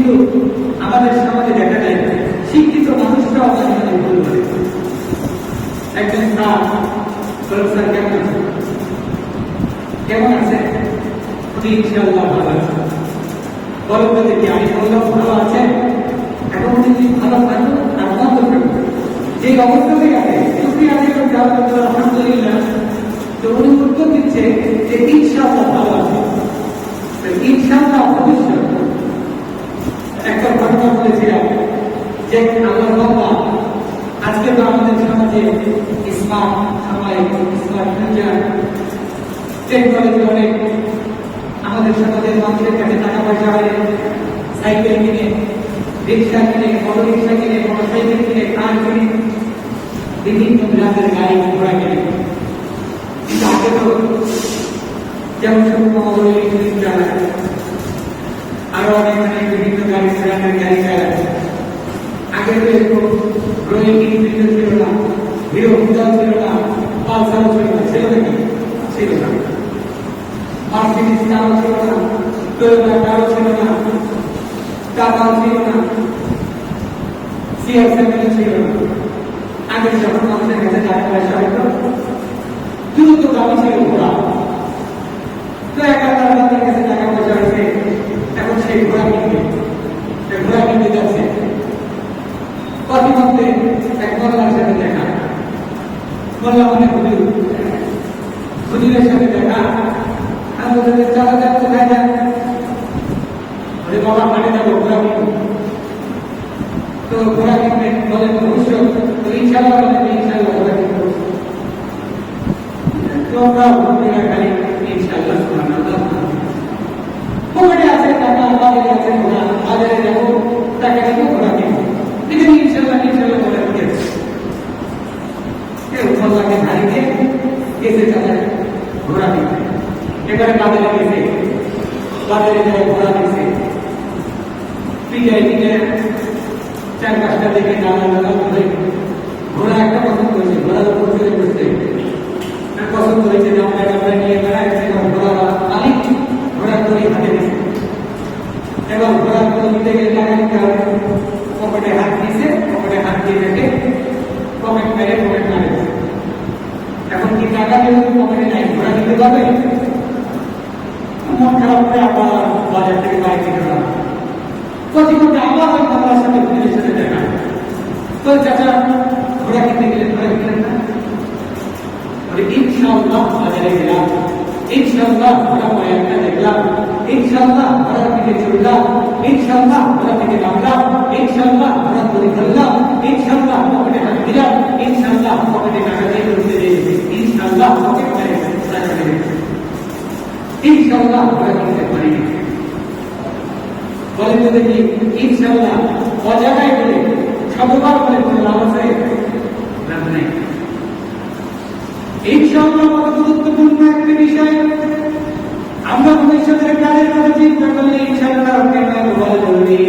কিন্তু আমাদের সমাজে দেখা যায় শিক্ষিত মানুষরাও আমাদের ভুল করে। একজন স্যার স্যার কেমন আছে? কেমন আছে? উনি ইনশাআল্লাহ ভালো আছে। বলেন তো দেখি, আমি বললাম ভালো আছে, এখন উনি যদি ভালো থাকুন আর মন্দ থাকুন, যে অবস্থাতে আছে শুকরিয়া আলহামদুলিল্লাহ, তো উনি উত্তর দিচ্ছে যে ইনশাআল্লাহ ভালো আছে। ইনশাআল্লাহ ভবিষ্যৎ। একটা ঘটনা বলেছিলাম যে আমার বাবা আজকে তো আমাদের সমাজে স্মার্ট সময়, স্মার্ট ফিউচার, টেকনোলজি অনেক, আমাদের সমাজের মানুষের কাছে টাকা পয়সা হয়, সাইকেল কিনে, রিক্সা কিনে, অটো রিক্সা কিনে, মোটর সাইকেল কিনে, কার কিনে, বিভিন্ন ব্র্যান্ডের গাড়ি ঘোড়া কিনে। কিন্তু আগে তো যেমন চালায়, আরো অনেক অনেক বিভিন্ন গাড়ি, ব্র্যান্ডের গাড়ি চালায়। আগে তো এরকম রোয়্যাল এনফিল্ড ছিল না, হিরো হোন্ডা ছিল না, পালসার ছিল না, ছিল নাকি? ছিল না। মার্সিডিজ কারও ছিল না, টয়োটা কারও ছিল না, টাটাও ছিল না, CR7 ছিল না। আগে যখন আমাদের কাছে টাকা পয়সা হয়তো দ্রুত দামি ছিল ঘোড়া, তো একাধারে আমাদের কাছে টাকা পয়সা হয়েছে, এখন সেই ঘোড়া কিনতে যাচ্ছে। পথিমধ্যে এক মোল্লার সাথে দেখা, মোল্লা মানে হুজুরের সাথে দেখা। আমি বলতে চালা যান, কোথায় যান? বলে বাবা হাটে যাবো, ঘোড়া কিনবো। তো ঘোড়া কিনবে, বলেন ভবিষ্যৎ, তো ইনশাআল্লাহ বলেন ইনশাআল্লাহ ঘোড়া কিনবো। তো আমরা খালি ইনশাআল্লাহ সুবহানাল্লাহ। পকেটে আছে টাকা, বাজারে আছে ঘোড়া, বাজারে যাবো, টাকা দেবো, ঘোড়া কিনবো। এখানে ইনশাআল্লাহ ইনশাআল্লাহ ঘোড়া কিনছে। মোল্লাকে ধারিয়ে গেছে তাদের ঘোড়া কিনতে। এবারে বাজারে গেছে, বাজারে যারা ঘোড়া দিচ্ছে, পিটাই চার পাঁচটা দেখে নানা ধরে ঘোড়া একটা পছন্দ হয়েছে, ঘোড়ার উপর চলে বসতে পছন্দ হয়েছে, আমরা নিয়ে বেড়ায়, এবং ঘোড়া মালিক ঘোড়ার দড়ি হাতে দিচ্ছে। এবং ঘোড়ার দড়ি নিতে গেলে টাকা নিতে হবে, পকেটে হাত দিয়েছে, পকেটে হাত দিয়ে রেখে পকেট মেরে পকেট মারে। এখন কি টাকা যেহেতু পকেটে নাই, ঘোড়া নিতে পারবে? মন খারাপ করে আবার বাজার থেকে বাড়ি থেকে গেলাম। প্রতিমধ্যে আবার ওই বাবার সাথে হুজুরের সাথে দেখা। তো চাচা ঘোড়া কিনতে গেলেন, ঘোড়া কিনলেন না? ইনশাআল্লাহ বাজারে গেলাম, ইনশাআল্লাহ ঘোড়া একটা দেখলাম, ইনশাআল্লাহ ঘোড়া থেকে চড়লাম, ইনশাআল্লাহ ঘোড়া থেকে নামলাম, ইনশাআল্লাহ ঘোড়া ধরে ধরলাম, ইনশাআল্লাহ পকেটে হাত দিলাম, ইনশাআল্লাহ পকেটে টাকা দিয়ে ঢুকতে দিয়েছি, ইনশাআল্লাহ পকেট মেরে টাকা দিয়ে ইনশাআল্লাহ ঘোড়া কিনতে পারি। বলে তো দেখি ইনশাআল্লাহ অজানায় বলে শতবার বলে কোনো লাভ আছে? লাভ নেই। ইনশাআল্লাহ কত গুরুত্বপূর্ণ একটা বিষয়। আমরা ভবিষ্যতের কাজের কথা চিন্তা করলে ইনশাআল্লাহ বলে